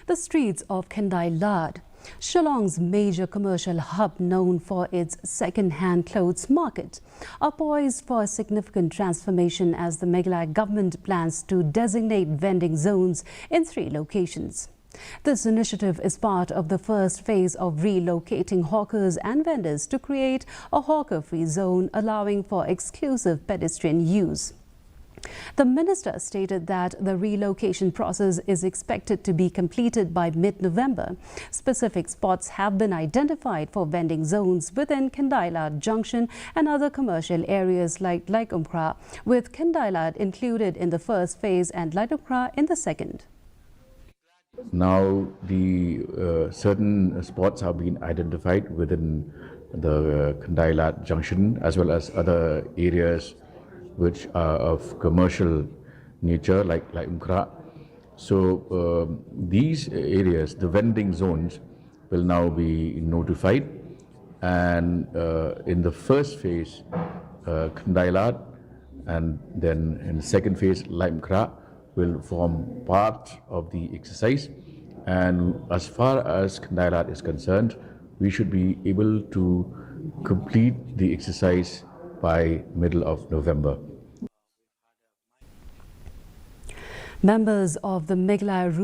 The streets of Khyndailad, Shillong's major commercial hub known for its second-hand clothes market, are poised for a significant transformation as the Meghalaya government plans to designate vending zones in 3 locations. This initiative is part of the first phase of relocating hawkers and vendors to create a hawker-free zone allowing for exclusive pedestrian use. The minister stated that the relocation process is expected to be completed by mid-November. Specific spots have been identified for vending zones within Khyndailad Junction and other commercial areas like Khyndailad, with Khyndailad included in the first phase and Khyndailad in the second. Now, the certain spots have been identified within the Khyndailad Junction as well as other areas which are of commercial nature like Umkra. So these areas, the vending zones, will now be notified, and in the first phase, Khyndailad, and then in the second phase, Umkra, will form part of the exercise. And as far as Khyndailad is concerned, we should be able to complete the exercise by middle of November. Members of the Meghalaya